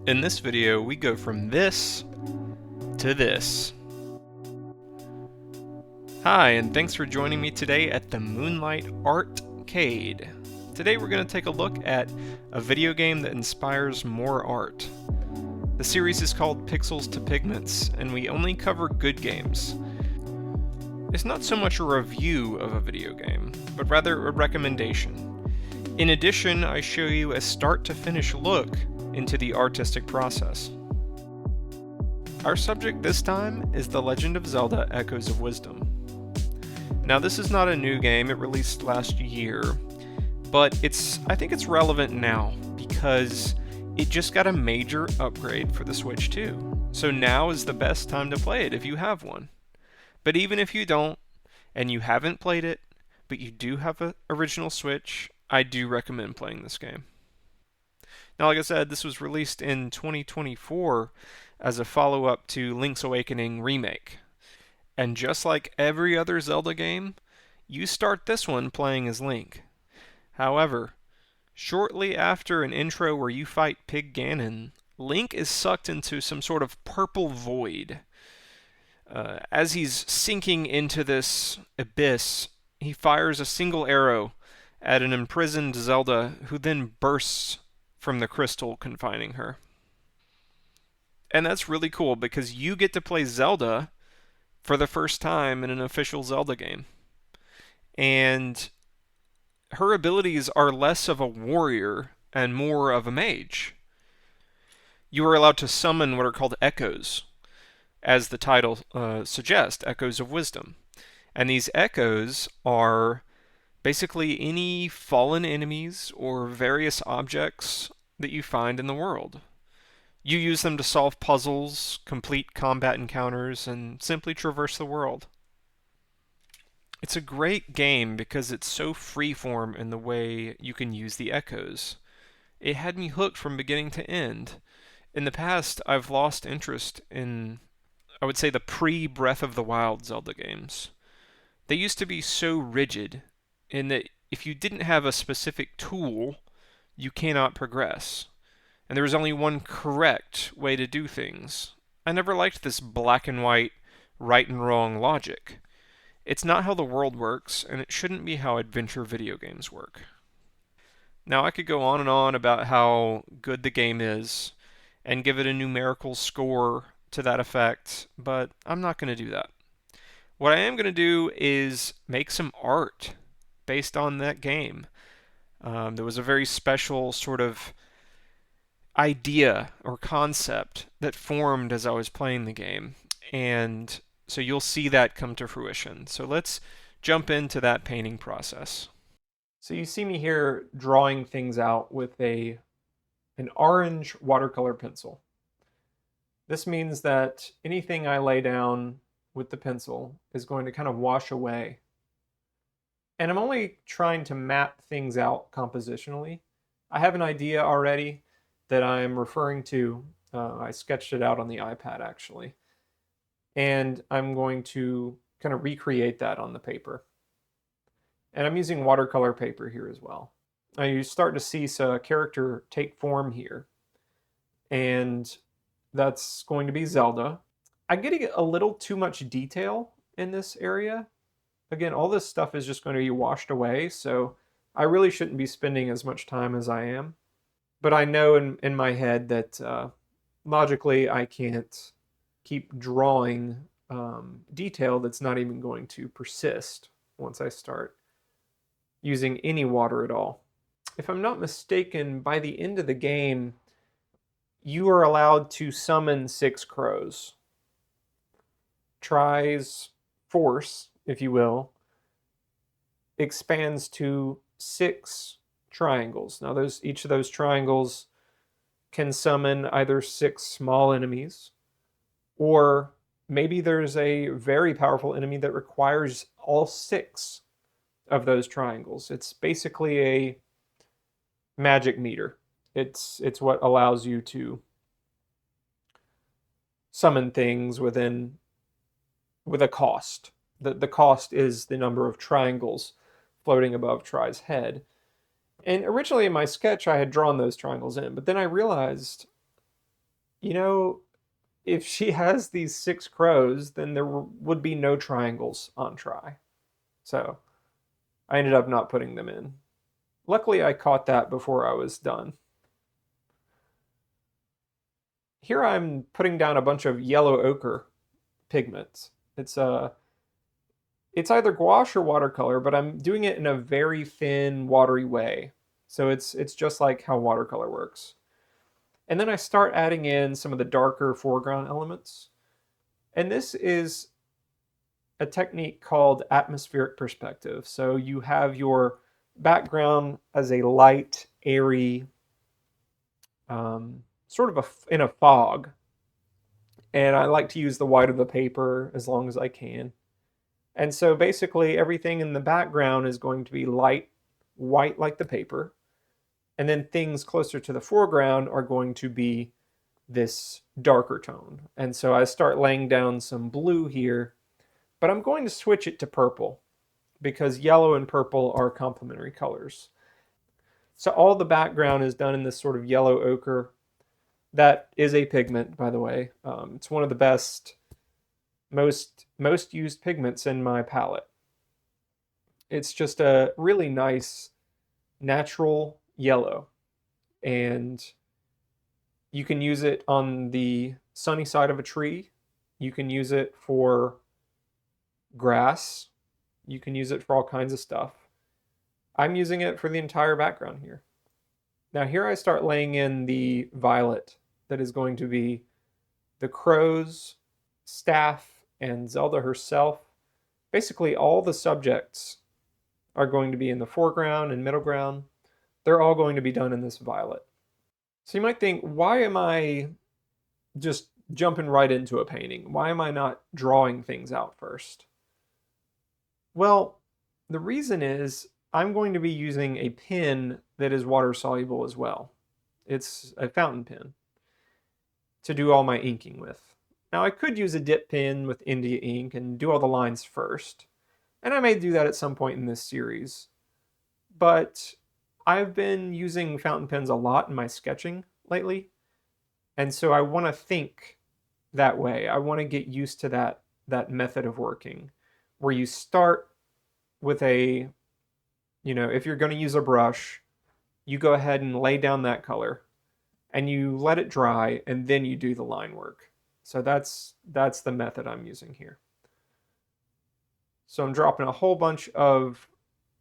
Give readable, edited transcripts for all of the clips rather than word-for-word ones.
In this video, we go from this to this. Hi, and thanks for joining me today at the Moonlight Artcade. Today we're going to take a look at a video game that inspires more art. The series is called Pixels to Pigments, and we only cover good games. It's not so much a review of a video game, but rather a recommendation. In addition, I show you a start-to-finish look into the artistic process. Our subject this time is The Legend of Zelda: Echoes of Wisdom. Now, this is not a new game, it released last year, but I think it's relevant now because it just got a major upgrade for the Switch 2. So now is the best time to play it if you have one. But even if you don't, and you haven't played it, but you do have an original Switch, I do recommend playing this game. Now, like I said, this was released in 2024 as a follow-up to Link's Awakening Remake. And just like every other Zelda game, you start this one playing as Link. However, shortly after an intro where you fight Pig Ganon, Link is sucked into some sort of purple void. As he's sinking into this abyss, he fires a single arrow at an imprisoned Zelda, who then bursts from the crystal confining her. And that's really cool because you get to play Zelda for the first time in an official Zelda game. And her abilities are less of a warrior and more of a mage. You are allowed to summon what are called echoes, as the title suggests, Echoes of Wisdom. And these echoes are basically any fallen enemies or various objects that you find in the world. You use them to solve puzzles, complete combat encounters, and simply traverse the world. It's a great game because it's so freeform in the way you can use the echoes. It had me hooked from beginning to end. In the past, I've lost interest in, I would say, the pre-Breath of the Wild Zelda games. They used to be so rigid in that if you didn't have a specific tool, you cannot progress. And there was only one correct way to do things. I never liked this black and white, right and wrong logic. It's not how the world works, and it shouldn't be how adventure video games work. Now, I could go on and on about how good the game is, and give it a numerical score to that effect, but I'm not going to do that. What I am going to do is make some art based on that game. There was a very special sort of idea or concept that formed as I was playing the game, and so you'll see that come to fruition. So let's jump into that painting process. So you see me here drawing things out with an orange watercolor pencil. This means that anything I lay down with the pencil is going to kind of wash away. And I'm only trying to map things out compositionally. I have an idea already that I'm referring to. I sketched it out on the iPad actually. And I'm going to kind of recreate that on the paper. And I'm using watercolor paper here as well. Now you start to see a character take form here. And that's going to be Zelda. I'm getting a little too much detail in this area. Again, all this stuff is just going to be washed away, so I really shouldn't be spending as much time as I am. But I know in my head that logically I can't keep drawing detail that's not even going to persist once I start using any water at all. If I'm not mistaken, by the end of the game, you are allowed to summon 6 crows. Try's force, if you will, expands to 6 triangles. Now, each of those triangles can summon either 6 small enemies, or maybe there's a very powerful enemy that requires all 6 of those triangles. It's basically a magic meter. It's what allows you to summon things with a cost. The cost is the number of triangles floating above Try's head. And originally in my sketch, I had drawn those triangles in, but then I realized You know, if she has these 6 crows, then there would be no triangles on try. So I ended up not putting them in. Luckily, I caught that before I was done. Here I'm putting down a bunch of yellow ochre pigments. It's either gouache or watercolor, but I'm doing it in a very thin, watery way. So it's just like how watercolor works. And then I start adding in some of the darker foreground elements. And this is a technique called atmospheric perspective. So you have your background as a light, airy, sort of in a fog. And I like to use the white of the paper as long as I can. And so basically everything in the background is going to be light, white like the paper. And then things closer to the foreground are going to be this darker tone. And so I start laying down some blue here, but I'm going to switch it to purple because yellow and purple are complementary colors. So all the background is done in this sort of yellow ochre. That is a pigment, by the way. It's one of the best, most used pigments in my palette. It's just a really nice natural yellow, and you can use it on the sunny side of a tree. You can use it for grass. You can use it for all kinds of stuff. I'm using it for the entire background here. Now here I start laying in the violet that is going to be the crow's staff and Zelda herself. Basically all the subjects are going to be in the foreground and middle ground. They're all going to be done in this violet. So you might think, why am I just jumping right into a painting? Why am I not drawing things out first? Well, the reason is I'm going to be using a pen that is water soluble as well. It's a fountain pen to do all my inking with. Now I could use a dip pen with India ink and do all the lines first, and I may do that at some point in this series, but I've been using fountain pens a lot in my sketching lately, and so I want to think that way. I want to get used to that method of working where you start with a, if you're going to use a brush, you go ahead and lay down that color and you let it dry and then you do the line work. So that's the method I'm using here. So I'm dropping a whole bunch of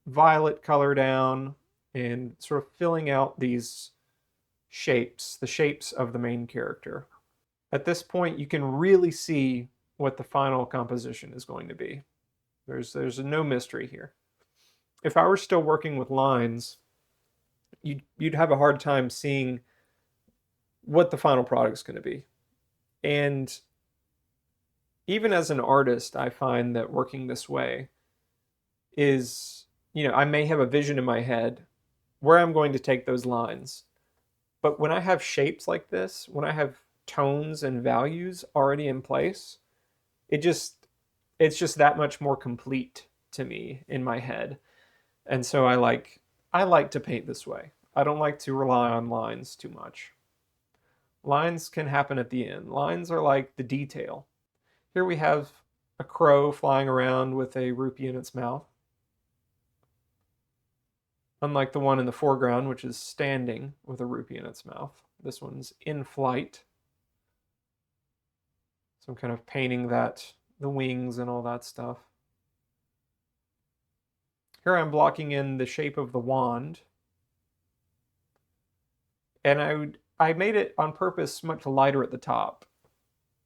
violet color down and sort of filling out these shapes, the shapes of the main character. At this point, you can really see what the final composition is going to be. There's no mystery here. If I were still working with lines, you'd have a hard time seeing what the final product is going to be. And even as an artist, I find that working this way is, I may have a vision in my head where I'm going to take those lines. But when I have shapes like this, when I have tones and values already in place, it's just that much more complete to me in my head. And so I like to paint this way. I don't like to rely on lines too much. Lines can happen at the end. Lines are like the detail. Here we have a crow flying around with a rupee in its mouth. Unlike the one in the foreground, which is standing with a rupee in its mouth. This one's in flight. So I'm kind of painting the wings and all that stuff. Here I'm blocking in the shape of the wand. And I made it on purpose much lighter at the top.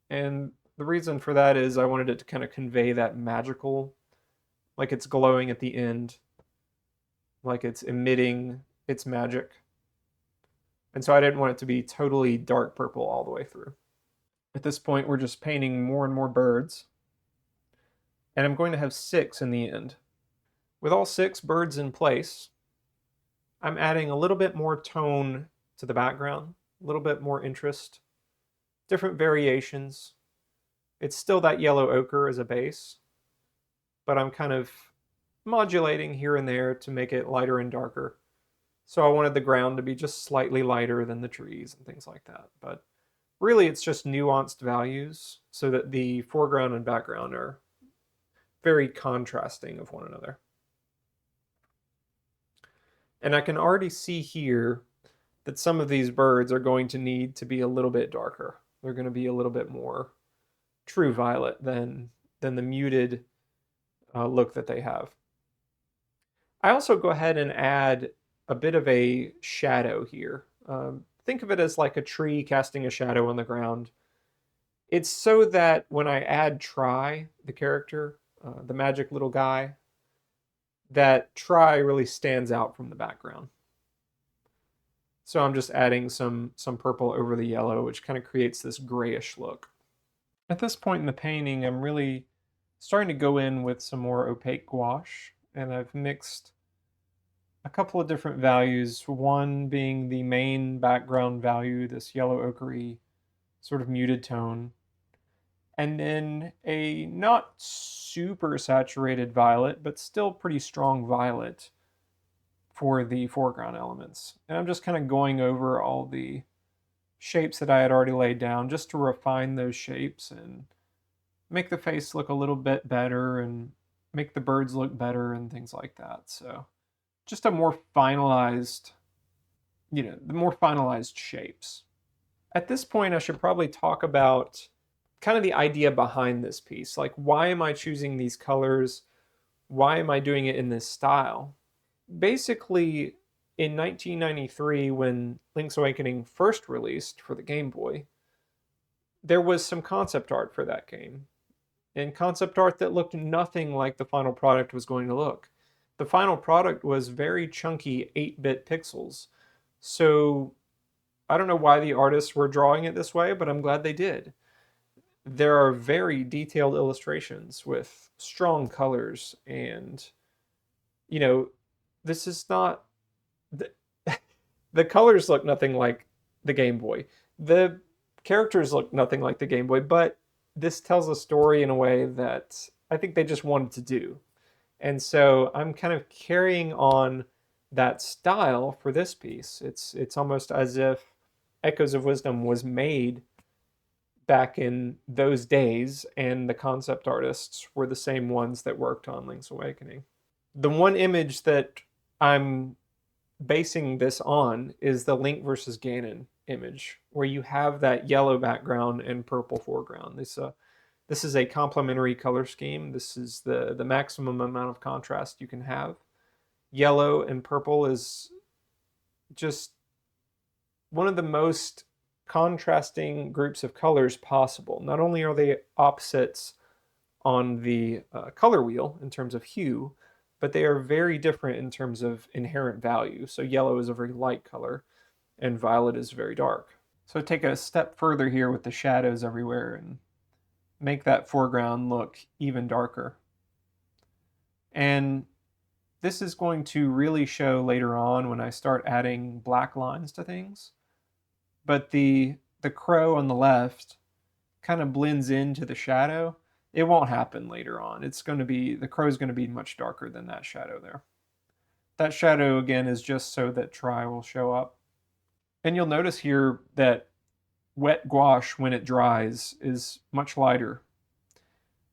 And the reason for that is I wanted it to kind of convey that magical, like it's glowing at the end, like it's emitting its magic. And so I didn't want it to be totally dark purple all the way through. At this point, we're just painting more and more birds. And I'm going to have 6 in the end. With all 6 birds in place, I'm adding a little bit more tone to the background, a little bit more interest, different variations. It's still that yellow ochre as a base, but I'm kind of modulating here and there to make it lighter and darker. So I wanted the ground to be just slightly lighter than the trees and things like that. But Really, it's just nuanced values so that the foreground and background are very contrasting of one another. And I can already see here that some of these birds are going to need to be a little bit darker. They're going to be a little bit more true violet than the muted look that they have. I also go ahead and add a bit of a shadow here. Think of it as like a tree casting a shadow on the ground. It's so that when I add Try, the character, the magic little guy, that Try really stands out from the background. So I'm just adding some purple over the yellow, which kind of creates this grayish look. At this point in the painting, I'm really starting to go in with some more opaque gouache, and I've mixed a couple of different values, one being the main background value, this yellow ochre sort of muted tone, and then a not super saturated violet, but still pretty strong violet for the foreground elements. And I'm just kind of going over all the shapes that I had already laid down just to refine those shapes and make the face look a little bit better and make the birds look better and things like that. So just a more finalized, the more finalized shapes. At this point, I should probably talk about kind of the idea behind this piece. Like, why am I choosing these colors? Why am I doing it in this style? Basically, in 1993, when Link's Awakening first released for the Game Boy, there was some concept art for that game. And concept art that looked nothing like the final product was going to look. The final product was very chunky 8-bit pixels. So I don't know why the artists were drawing it this way, but I'm glad they did. There are very detailed illustrations with strong colors, and this is not the, the colors look nothing like the Game Boy. The characters look nothing like the Game Boy, but this tells a story in a way that I think they just wanted to do. And so I'm kind of carrying on that style for this piece. It's almost as if Echoes of Wisdom was made back in those days, and the concept artists were the same ones that worked on Link's Awakening. The one image that I'm basing this on is the Link versus Ganon image, where you have that yellow background and purple foreground. This is a complementary color scheme. This is the maximum amount of contrast you can have. Yellow and purple is just one of the most contrasting groups of colors possible. Not only are they opposites on the color wheel in terms of hue, but they are very different in terms of inherent value. So yellow is a very light color, and violet is very dark. So take a step further here with the shadows everywhere and make that foreground look even darker. And this is going to really show later on when I start adding black lines to things. But the crow on the left kind of blends into the shadow. It won't happen later on. The crow's going to be much darker than that shadow there. That shadow, again, is just so that Try will show up. And you'll notice here that wet gouache, when it dries, is much lighter.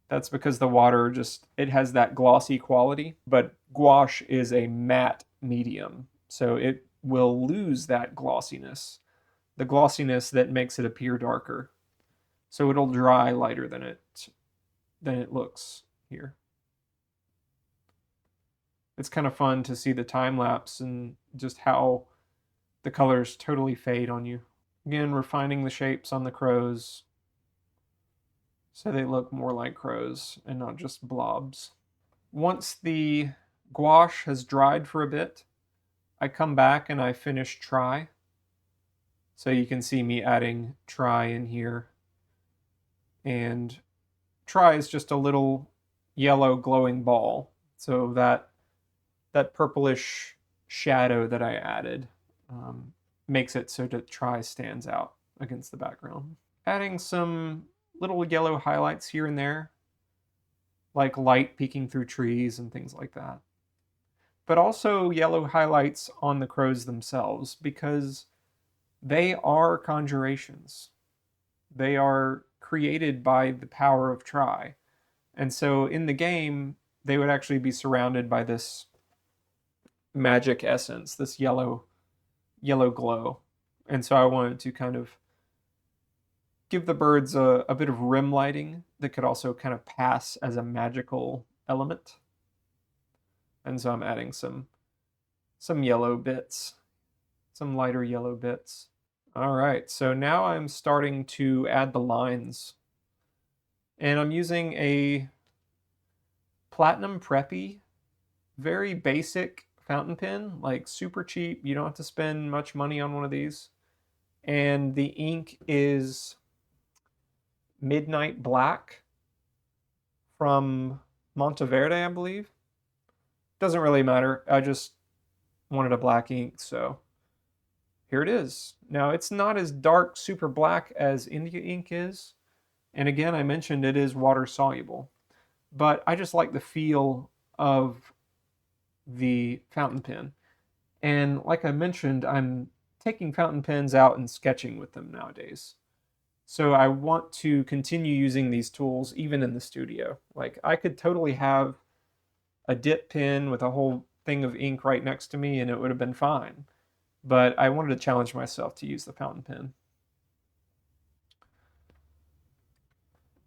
That's because the water it has that glossy quality, but gouache is a matte medium, so it will lose that glossiness, the glossiness that makes it appear darker. So it'll dry lighter than it looks here. It's kind of fun to see the time lapse and just how the colors totally fade on you. Again, refining the shapes on the crows so they look more like crows and not just blobs. Once the gouache has dried for a bit, I come back and I finish Try. So you can see me adding Try in here. And Try is just a little yellow glowing ball. So that purplish shadow that I added makes it so that Try stands out against the background. Adding some little yellow highlights here and there, like light peeking through trees and things like that. But also yellow highlights on the crows themselves, because they are conjurations. They are created by the power of try. And so in the game, they would actually be surrounded by this magic essence, this yellow glow. And so I wanted to kind of give the birds a bit of rim lighting that could also kind of pass as a magical element. And so I'm adding some yellow bits, some lighter yellow bits. All right, so now I'm starting to add the lines. And I'm using a Platinum Preppy, very basic fountain pen, like super cheap. You don't have to spend much money on one of these. And the ink is Midnight Black from Monteverde, I believe. Doesn't really matter. I just wanted a black ink, so here it is. Now, it's not as dark, super black as India ink is. And again, I mentioned it is water soluble. But I just like the feel of the fountain pen. And like I mentioned, I'm taking fountain pens out and sketching with them nowadays. So I want to continue using these tools even in the studio. Like I could totally have a dip pen with a whole thing of ink right next to me and it would have been fine. But I wanted to challenge myself to use the fountain pen.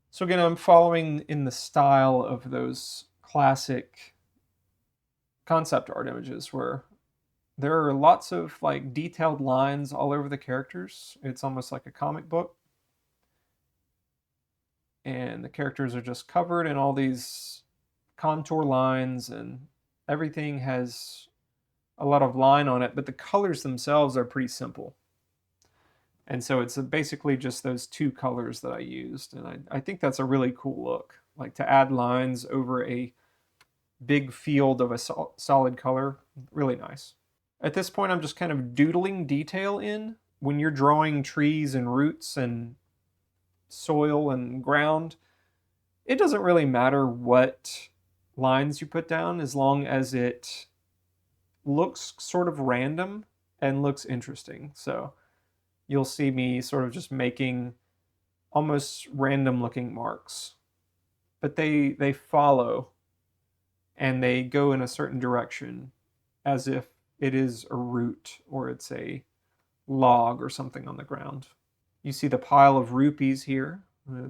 So again, I'm following in the style of those classic concept art images where there are lots of like detailed lines all over the characters. It's almost like a comic book. And the characters are just covered in all these contour lines and everything has a lot of line on it, but the colors themselves are pretty simple. And so it's basically just those two colors that I used. And I think that's a really cool look, like to add lines over a big field of a solid color, really nice. At this point, I'm just kind of doodling detail in. When you're drawing trees and roots and soil and ground, it doesn't really matter what lines you put down as long as it looks sort of random and looks interesting. So you'll see me sort of just making almost random looking marks, but they follow and they go in a certain direction as if it is a root or it's a log or something on the ground. You see the pile of rupees here.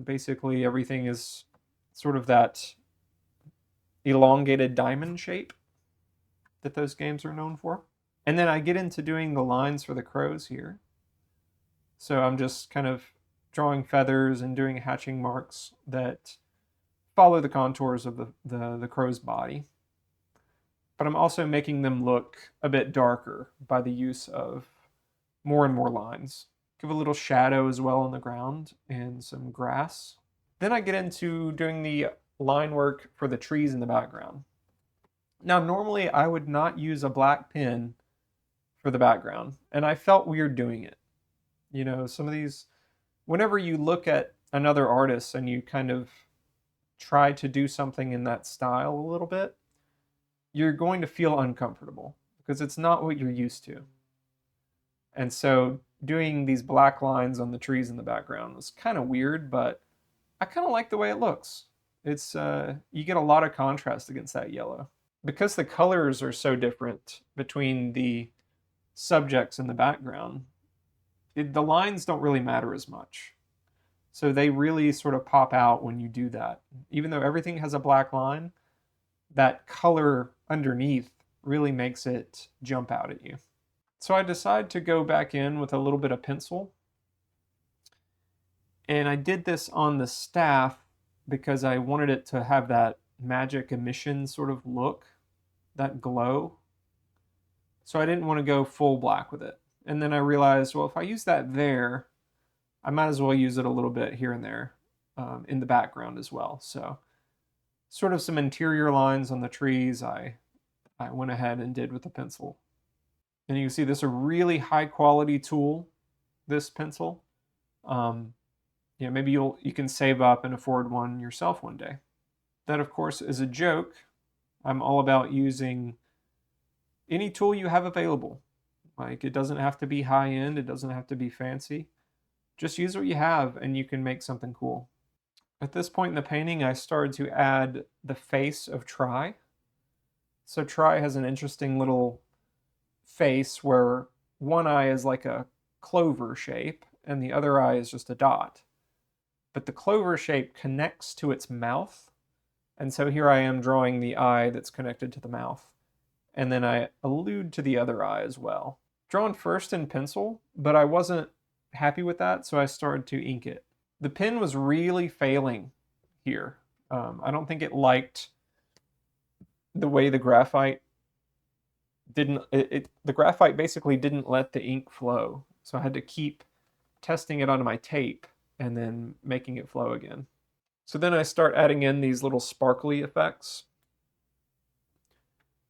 Basically everything is sort of that elongated diamond shape that those games are known for. And then I get into doing the lines for the crows here. So I'm just kind of drawing feathers and doing hatching marks that follow the contours of the crow's body. But I'm also making them look a bit darker by the use of more and more lines. Give a little shadow as well on the ground and some grass. Then I get into doing the line work for the trees in the background. Now, normally I would not use a black pen for the background, and I felt weird doing it. You know, some of these, whenever you look at another artist and you kind of try to do something in that style a little bit, you're going to feel uncomfortable because it's not what you're used to. And so doing these black lines on the trees in the background was kind of weird, but I kind of like the way it looks. It's you get a lot of contrast against that yellow. Because the colors are so different between the subjects in the background, the lines don't really matter as much. So they really sort of pop out when you do that. Even though everything has a black line, that color underneath really makes it jump out at you. So I decided to go back in with a little bit of pencil. And I did this on the staff because I wanted it to have that magic emission sort of look, that glow. So I didn't want to go full black with it. And then I realized, well, if I use that there, I might as well use it a little bit here and there in the background as well. So sort of some interior lines on the trees I went ahead and did with the pencil. And you can see this is a really high quality tool, this pencil. Maybe you can save up and afford one yourself one day. That, of course, is a joke. I'm all about using any tool you have available. Like, it doesn't have to be high end, it doesn't have to be fancy. just use what you have and you can make something cool. At this point in the painting, I started to add the face of Tri. So Tri has an interesting little face where one eye is like a clover shape and the other eye is just a dot. But the clover shape connects to its mouth. And so here I am drawing the eye that's connected to the mouth. And then I allude to the other eye as well. Drawn first in pencil, but I wasn't happy with that, so I started to ink it. The pen was really failing here. I don't think it liked the way the graphite didn't, the graphite basically didn't let the ink flow. So I had to keep testing it onto my tape and then making it flow again. So then I start adding in these little sparkly effects.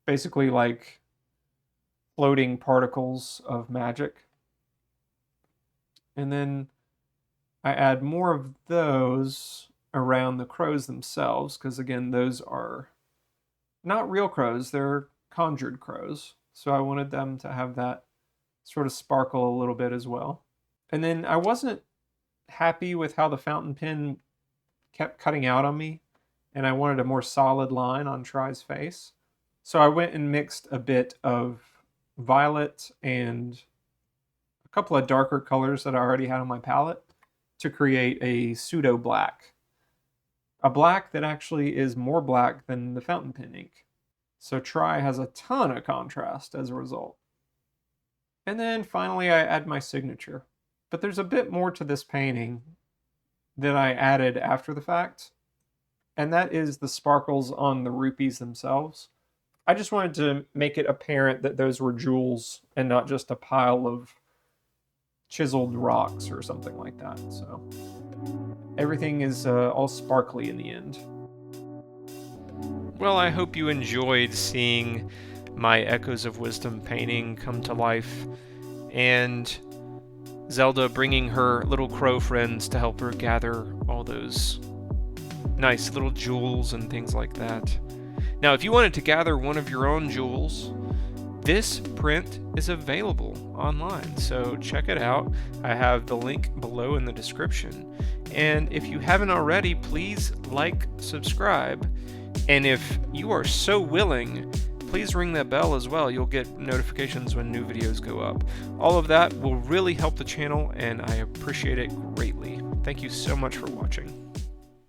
Basically like floating particles of magic. And then I add more of those around the crows themselves, because again, those are not real crows, they're conjured crows. So I wanted them to have that sort of sparkle a little bit as well. And then I wasn't happy with how the fountain pen kept cutting out on me, and I wanted a more solid line on Tri's face. So I went and mixed a bit of violet and a couple of darker colors that I already had on my palette to create a pseudo black. A black that actually is more black than the fountain pen ink. So Tri has a ton of contrast as a result. And then finally I add my signature. But there's a bit more to this painting that I added after the fact, and that is the sparkles on the rupees themselves. I just wanted to make it apparent that those were jewels and not just a pile of chiseled rocks or something like that. So everything is all sparkly in the end. Well, I hope you enjoyed seeing my Echoes of Wisdom painting come to life, and Zelda bringing her little crow friends to help her gather all those nice little jewels and things like that. Now, if you wanted to gather one of your own jewels, this print is available online, so check it out. I have the link below in the description. And if you haven't already, please like, subscribe, and if you are so willing, please ring that bell as well. You'll get notifications when new videos go up. All of that will really help the channel, and I appreciate it greatly. Thank you so much for watching.